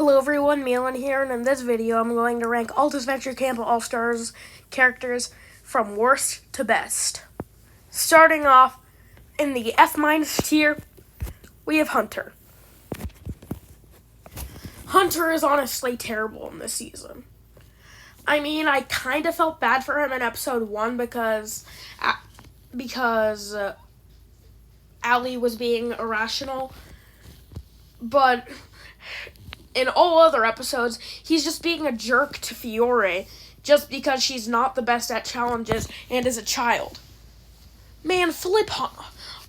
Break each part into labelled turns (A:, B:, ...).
A: Hello everyone, Milan here, and in this video I'm going to rank all Disventure Camp All-Stars characters from worst to best. Starting off in the F- tier, we have Hunter. Hunter is honestly terrible in this season. I mean, I kind of felt bad for him in episode 1 because Allie was being irrational, but in all other episodes, he's just being a jerk to Fiore just because she's not the best at challenges and is a child. Man, flip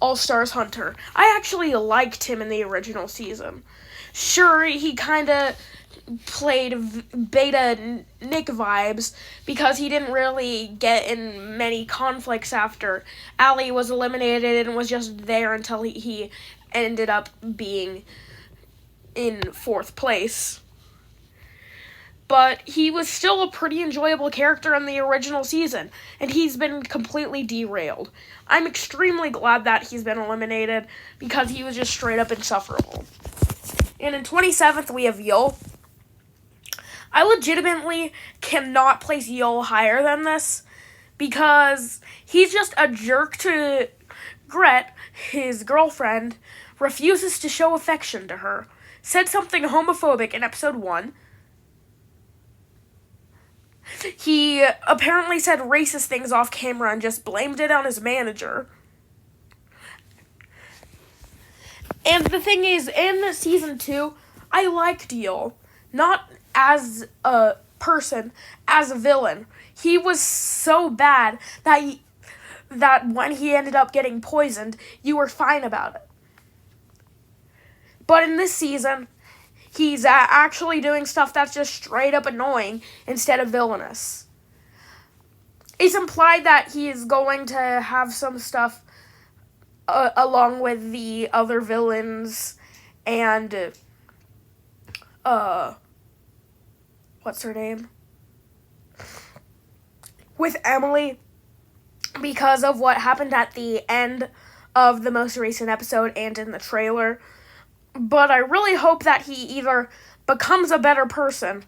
A: All-Stars Hunter. I actually liked him in the original season. Sure, he kind of played beta Nick vibes because he didn't really get in many conflicts after Allie was eliminated and was just there until he ended up being in 4th place. But he was still a pretty enjoyable character in the original season, and he's been completely derailed. I'm extremely glad that he's been eliminated because he was just straight up insufferable. And in 27th, we have Yul. I legitimately cannot place Yul higher than this because he's just a jerk to Gret, his girlfriend, refuses to show affection to her. Said something homophobic in episode 1. He apparently said racist things off camera and just blamed it on his manager. And the thing is, in season 2, I liked Yul. Not as a person, as a villain. He was so bad that when he ended up getting poisoned, you were fine about it. But in this season, he's actually doing stuff that's just straight up annoying instead of villainous. It's implied that he is going to have some stuff along with the other villains and, what's her name? With Emily, because of what happened at the end of the most recent episode and in the trailer. But I really hope that he either becomes a better person,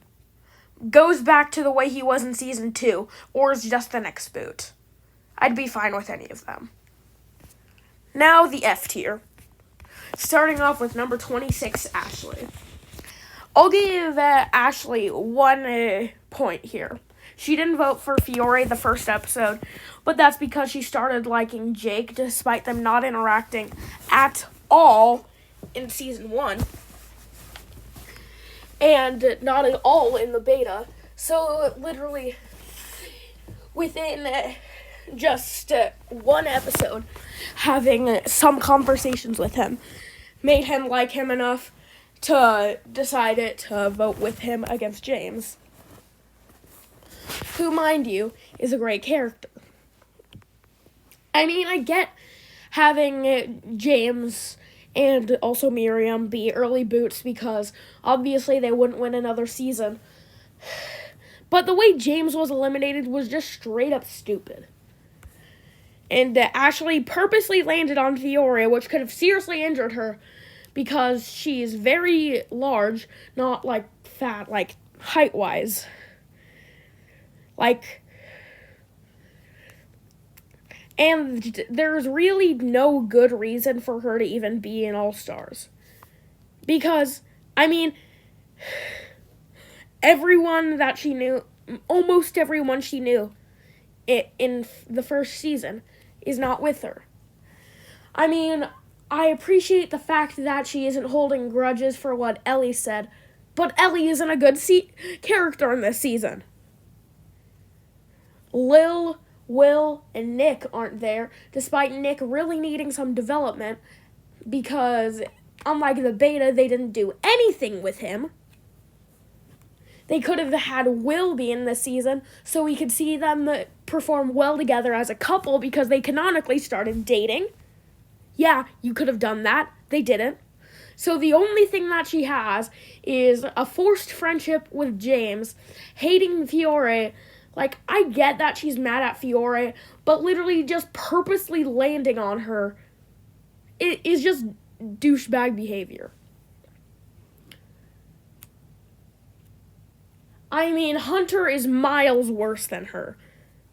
A: goes back to the way he was in season 2, or is just the next boot. I'd be fine with any of them. Now the F tier. Starting off with number 26, Ashley. I'll give Ashley 1 point here. She didn't vote for Fiore the first episode, but that's because she started liking Jake despite them not interacting at all in season 1, and not at all in the beta. So literally within just 1 episode, having some conversations with him made him like him enough to decide to vote with him against James, who, mind you, is a great character. I mean, I get having James and also Miriam be early boots because obviously they wouldn't win another season. But the way James was eliminated was just straight up stupid. And Ashley purposely landed on Fiore, which could have seriously injured her because she's very large, not like fat, like height-wise. And there's really no good reason for her to even be in All-Stars. Because, I mean, everyone that she knew, almost everyone she knew in the first season is not with her. I mean, I appreciate the fact that she isn't holding grudges for what Ellie said, but Ellie isn't a good character in this season. Lil, Will, and Nick aren't there, despite Nick really needing some development, because unlike the beta, they didn't do anything with him. They could have had Will be in this season, so we could see them perform well together as a couple, because they canonically started dating. Yeah, you could have done that. They didn't. So the only thing that she has is a forced friendship with James, hating Fiore. Like, I get that she's mad at Fiore, but literally just purposely landing on her, it is just douchebag behavior. I mean, Hunter is miles worse than her,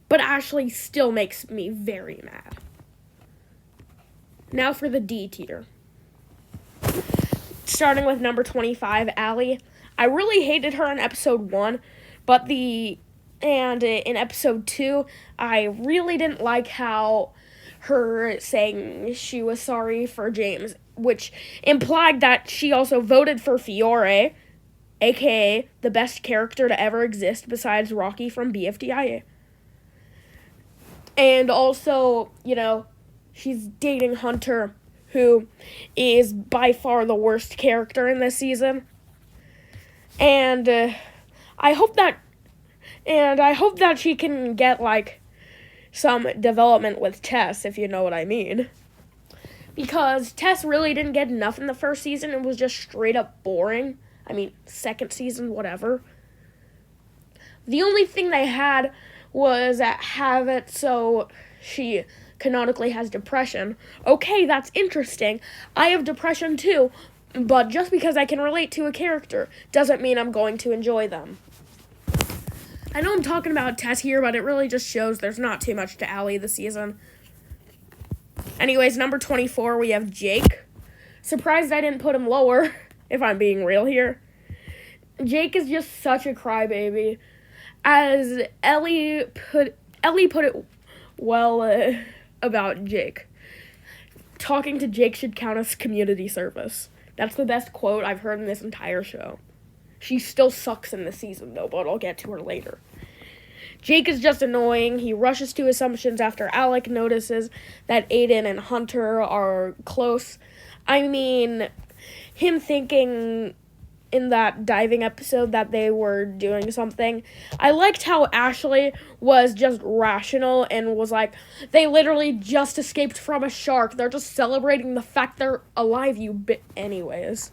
A: but Ashley still makes me very mad. Now for the D tier. Starting with number 25, Allie. I really hated her in episode 1, but in episode 2, I really didn't like how her saying she was sorry for James, which implied that she also voted for Fiore, aka the best character to ever exist besides Rocky from BFDIA. And also, she's dating Hunter, who is by far the worst character in this season. And I hope that she can get some development with Tess, if you know what I mean. Because Tess really didn't get enough in the first season. It was just straight up boring. I mean, second season, whatever. The only thing they had was have it so she canonically has depression. Okay, that's interesting. I have depression too, but just because I can relate to a character doesn't mean I'm going to enjoy them. I know I'm talking about Tess here, but it really just shows there's not too much to Allie this season. Anyways, number 24, we have Jake. Surprised I didn't put him lower, if I'm being real here. Jake is just such a crybaby. As Ellie put it well about Jake. Talking to Jake should count as community service. That's the best quote I've heard in this entire show. She still sucks in this season, though, but I'll get to her later. Jake is just annoying. He rushes to assumptions after Alec notices that Aiden and Hunter are close. I mean, him thinking in that diving episode that they were doing something. I liked how Ashley was just rational and was like, they literally just escaped from a shark. They're just celebrating the fact they're alive, anyways.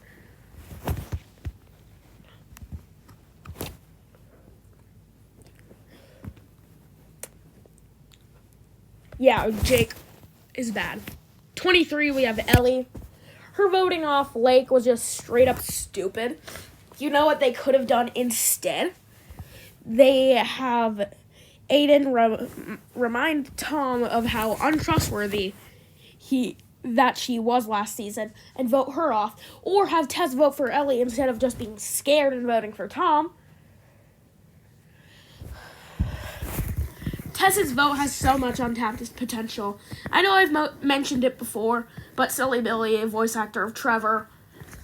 A: Yeah, Jake is bad. 23, we have Ellie. Her voting off Lake was just straight up stupid. You know what they could have done instead? They have Aiden remind Tom of how untrustworthy that she was last season and vote her off, or have Tess vote for Ellie instead of just being scared and voting for Tom. Tess's vote has so much untapped potential. I know I've mentioned it before, but Silly Billy, a voice actor of Trevor,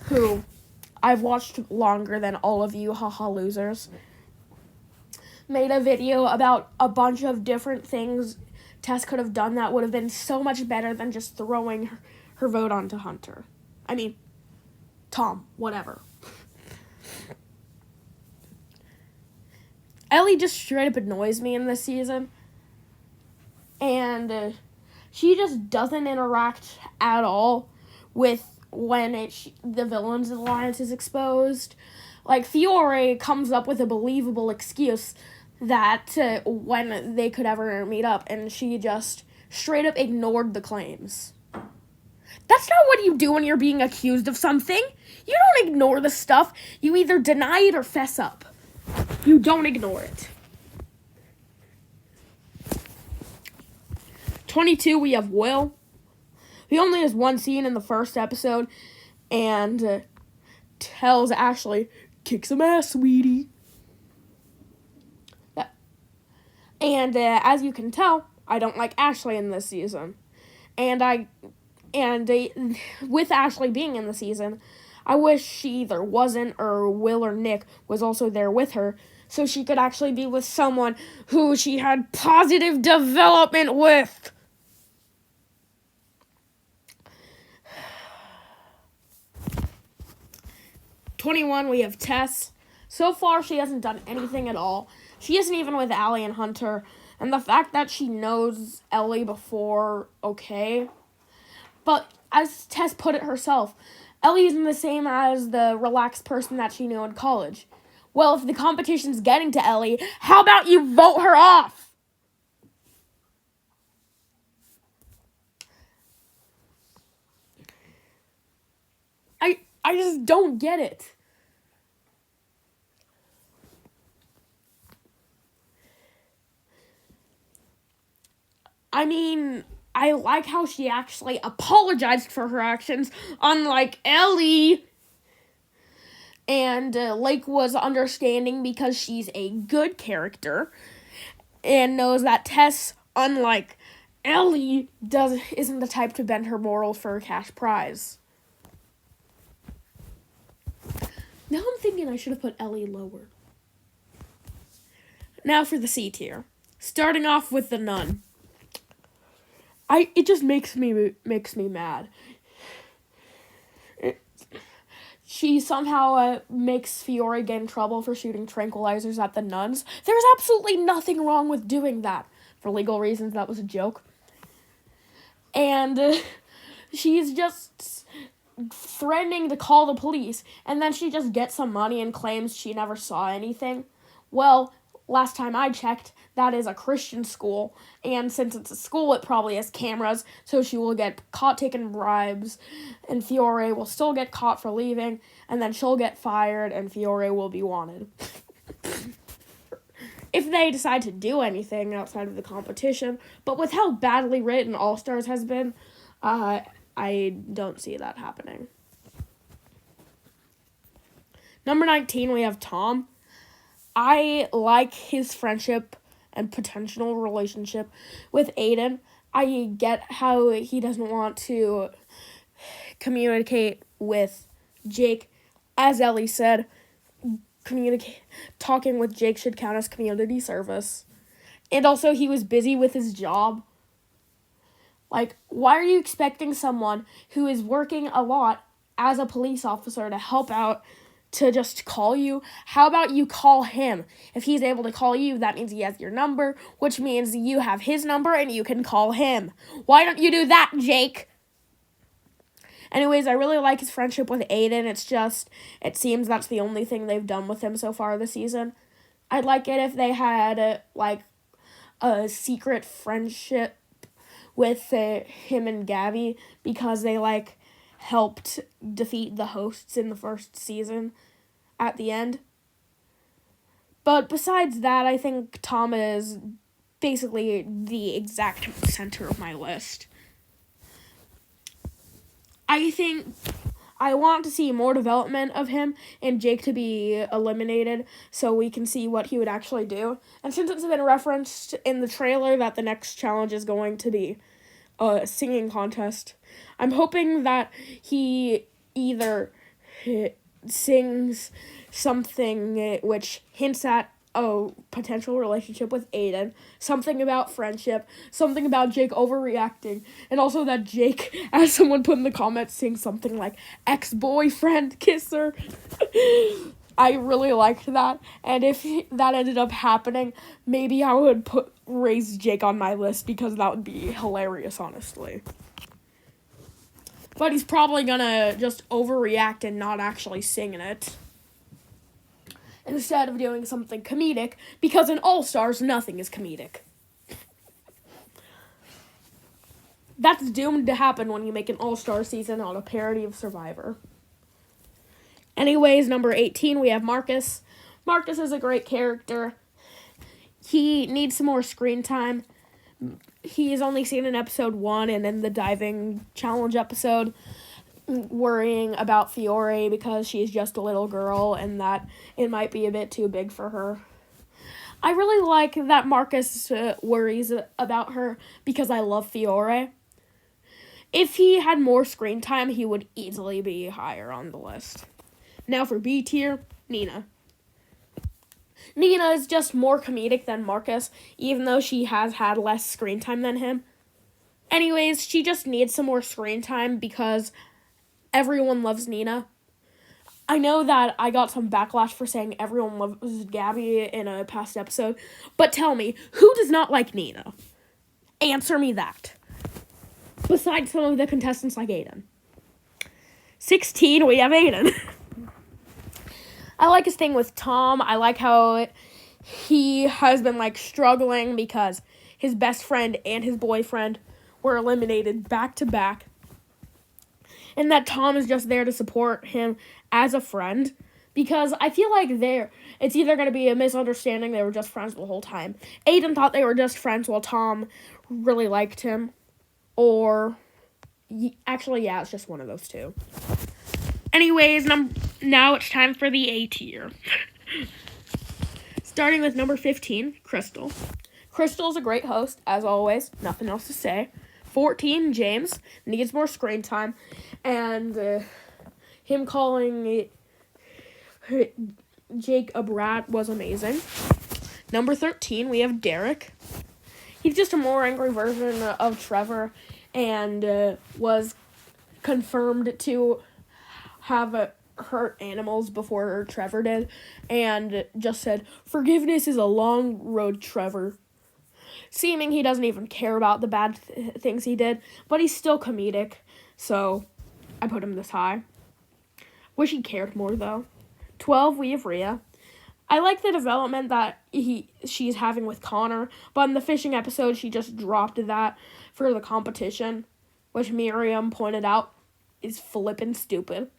A: who I've watched longer than all of you, haha losers, made a video about a bunch of different things Tess could have done that would have been so much better than just throwing her vote onto Hunter. I mean, Tom, whatever. Ellie just straight up annoys me in this season. And she just doesn't interact at all with when the villain's alliance is exposed. Like, Fiore comes up with a believable excuse that when they could ever meet up, and she just straight up ignored the claims. That's not what you do when you're being accused of something. You don't ignore the stuff. You either deny it or fess up. You don't ignore it. 22, we have Will. He only has one scene in the first episode and tells Ashley, kick some ass, sweetie. And as you can tell, I don't like Ashley in this season. And with Ashley being in the season, I wish she either wasn't or Will or Nick was also there with her so she could actually be with someone who she had positive development with. '21, we have Tess. So far, she hasn't done anything at all. She isn't even with Allie and Hunter. And the fact that she knows Ellie before, okay. But as Tess put it herself, Ellie isn't the same as the relaxed person that she knew in college. Well, if the competition's getting to Ellie, how about you vote her off? I just don't get it. I mean, I like how she actually apologized for her actions, unlike Ellie. And Lake was understanding because she's a good character and knows that Tess, unlike Ellie, isn't the type to bend her morals for a cash prize. Now I'm thinking I should have put Ellie lower. Now for the C tier. Starting off with the nun. It just makes me mad. She somehow makes Fiore get in trouble for shooting tranquilizers at the nuns. There's absolutely nothing wrong with doing that. For legal reasons, that was a joke. And she's just threatening to call the police. And then she just gets some money and claims she never saw anything. Well, last time I checked, that is a Christian school. And since it's a school, it probably has cameras. So she will get caught taking bribes. And Fiore will still get caught for leaving. And then she'll get fired and Fiore will be wanted. If they decide to do anything outside of the competition. But with how badly written All Stars has been, I don't see that happening. Number 19, we have Tom. I like his friendship and potential relationship with Aiden. I get how he doesn't want to communicate with Jake. As Ellie said, talking with Jake should count as community service. And also, he was busy with his job. Like, why are you expecting someone who is working a lot as a police officer to help out to just call you? How about you call him? If he's able to call you, that means he has your number, which means you have his number and you can call him. Why don't you do that, Jake? Anyways, I really like his friendship with Aiden. It seems that's the only thing they've done with him so far this season. I'd like it if they had, a secret friendship with him and Gabby because they, helped defeat the hosts in the first season at the end. But besides that, I think Tom is basically the exact center of my list. I think I want to see more development of him and Jake to be eliminated so we can see what he would actually do. And since it's been referenced in the trailer that the next challenge is going to be a singing contest, I'm hoping that he either sings something which hints at a potential relationship with Aiden, something about friendship, something about Jake overreacting, and also that Jake, as someone put in the comments, sings something like ex-boyfriend kisser. I really liked that, and if that ended up happening, maybe I would raise Jake on my list because that would be hilarious, honestly. But he's probably gonna just overreact and not actually sing in it, instead of doing something comedic, because in All Stars, nothing is comedic. That's doomed to happen when you make an All Star season on a parody of Survivor. Anyways, number 18, we have Marcus. Marcus is a great character. He needs some more screen time. He's only seen in episode 1 and in the diving challenge episode, worrying about Fiore because she's just a little girl and that it might be a bit too big for her. I really like that Marcus worries about her because I love Fiore. If he had more screen time, he would easily be higher on the list. Now for B tier, Nina. Nina is just more comedic than Marcus, even though she has had less screen time than him. Anyways, she just needs some more screen time because everyone loves Nina. I know that I got some backlash for saying everyone loves Gabby in a past episode, but tell me, who does not like Nina? Answer me that. Besides some of the contestants like Aiden. 16, we have Aiden. I like his thing with Tom. I like how he has been, struggling because his best friend and his boyfriend were eliminated back-to-back. And that Tom is just there to support him as a friend. because I feel like it's either going to be a misunderstanding, they were just friends the whole time. Aiden thought they were just friends while Tom really liked him, or actually, yeah, it's just one of those two. Anyways, now it's time for the A tier. Starting with number 15, Crystal. Crystal's a great host, as always. Nothing else to say. 14, James. Needs more screen time. And him calling Jake a brat was amazing. Number 13, we have Derek. He's just a more angry version of Trevor and was confirmed to have hurt animals before Trevor did, and just said, "Forgiveness is a long road, Trevor." Seeming he doesn't even care about the bad things he did, but he's still comedic, so I put him this high. Wish he cared more, though. 12, we have Rhea. I like the development that she's having with Connor, but in the fishing episode, she just dropped that for the competition, which Miriam pointed out is flippin' stupid.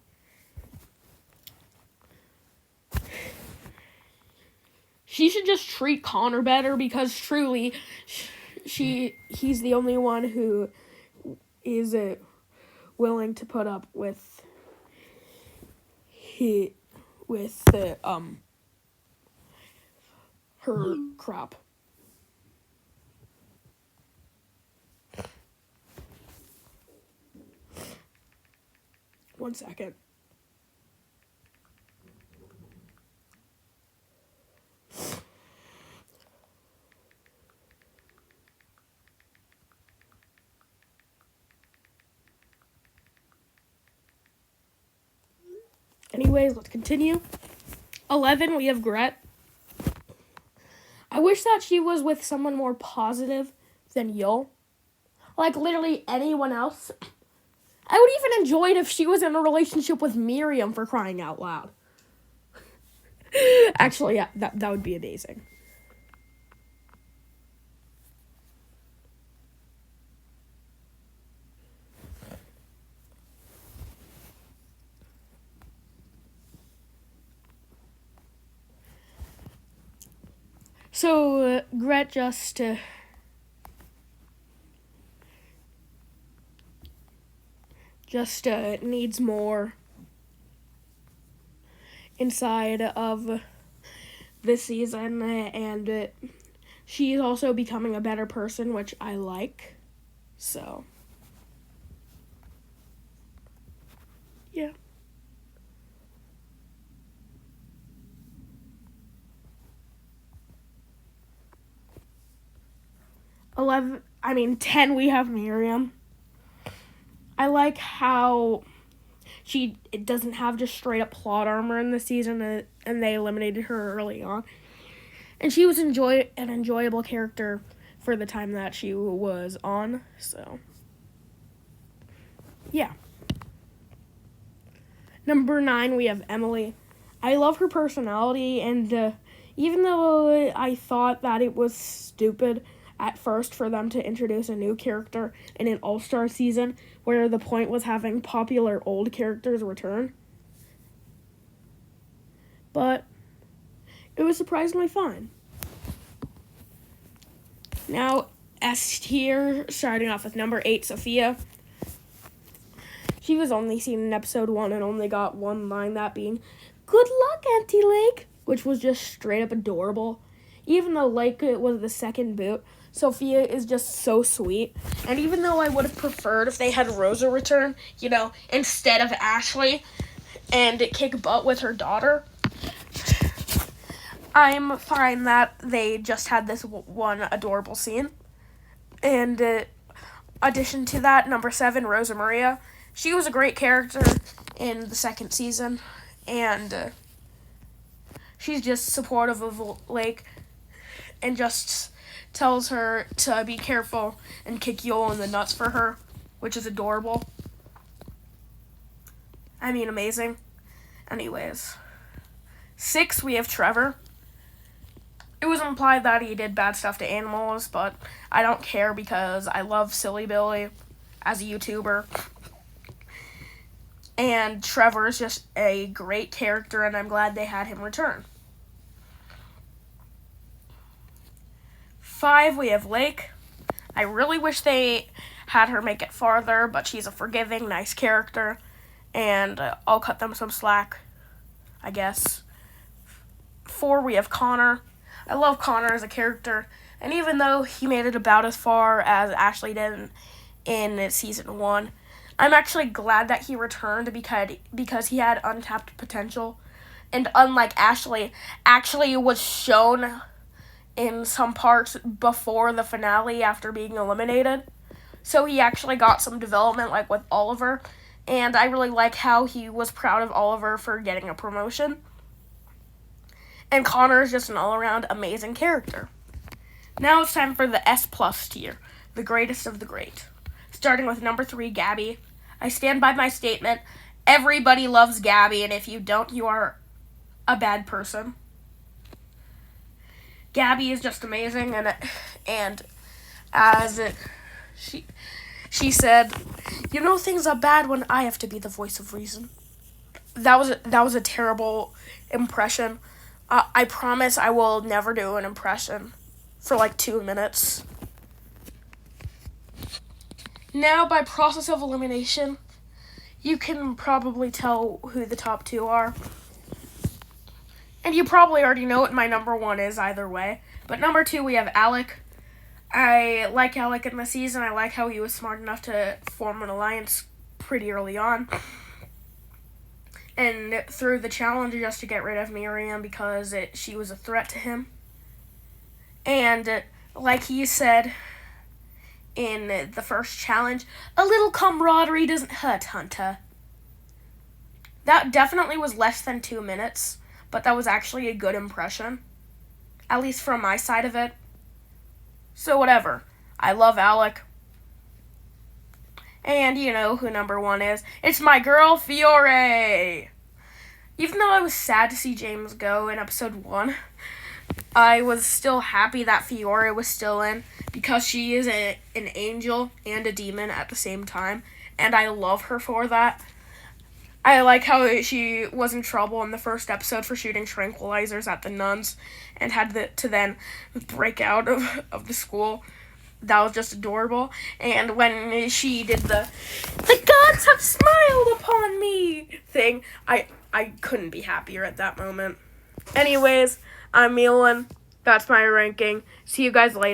A: She should just treat Connor better, because truly, he's the only one who is willing to put up with her crap. One second. Anyways, let's continue. 11, we have Gret. I wish that she was with someone more positive than Yul. Like, literally anyone else. I would even enjoy it if she was in a relationship with Miriam, for crying out loud. Actually, yeah, that would be amazing. So, Gret just needs more inside of this season, and she's also becoming a better person, which I like. So, yeah. 10, we have Miriam. I like how it doesn't have just straight up plot armor in the season, and they eliminated her early on. And she was an enjoyable character for the time that she was on, so yeah. Number 9, we have Emily. I love her personality, and even though I thought that it was stupid at first for them to introduce a new character in an all-star season where the point was having popular old characters return, but it was surprisingly fine. Now, S tier, starting off with number 8, Sophia. She was only seen in episode 1 and only got one line, that being, "Good luck, Auntie Lake," which was just straight up adorable. Even though Lake was the second boot, Sophia is just so sweet. And even though I would have preferred if they had Rosa return, instead of Ashley, and kick butt with her daughter, I'm fine that they just had this one adorable scene. And addition to that, number 7, Rosa Maria. She was a great character in the second season, and she's just supportive of Lake and just tells her to be careful and kick Yul in the nuts for her, which is adorable. Amazing. Anyways. 6, we have Trevor. It was implied that he did bad stuff to animals, but I don't care because I love Silly Billy as a YouTuber. And Trevor is just a great character, and I'm glad they had him return. 5, we have Lake. I really wish they had her make it farther, but she's a forgiving, nice character, and I'll cut them some slack, I guess. 4, we have Connor. I love Connor as a character, and even though he made it about as far as Ashley did in season 1, I'm actually glad that he returned because he had untapped potential, and unlike Ashley, actually was shown in some parts before the finale after being eliminated. So he actually got some development, like with Oliver, and I really like how he was proud of Oliver for getting a promotion. And Connor is just an all-around amazing character. Now it's time for the S+ tier, the greatest of the great. Starting with number 3, Gabby. I stand by my statement. Everybody loves Gabby, and if you don't, you are a bad person. Gabby is just amazing, and as she said, you know things are bad when I have to be the voice of reason. That was a terrible impression. I promise I will never do an impression for like 2 minutes. Now, by process of elimination, you can probably tell who the top 2 are. And you probably already know what my number 1 is either way. But number 2, we have Alec. I like Alec in the season. I like how he was smart enough to form an alliance pretty early on. And through the challenge just to get rid of Miriam because she was a threat to him. And like he said in the first challenge, a little camaraderie doesn't hurt, Hunter. That definitely was less than 2 minutes, but that was actually a good impression. At least from my side of it. So whatever. I love Alec. And you know who number 1 is. It's my girl, Fiore! Even though I was sad to see James go in episode 1, I was still happy that Fiore was still in because she is an angel and a demon at the same time, and I love her for that. I like how she was in trouble in the first episode for shooting tranquilizers at the nuns and had to then break out of the school. That was just adorable. And when she did the gods have smiled upon me thing, I couldn't be happier at that moment. Anyways, I'm Milan. That's my ranking. See you guys later.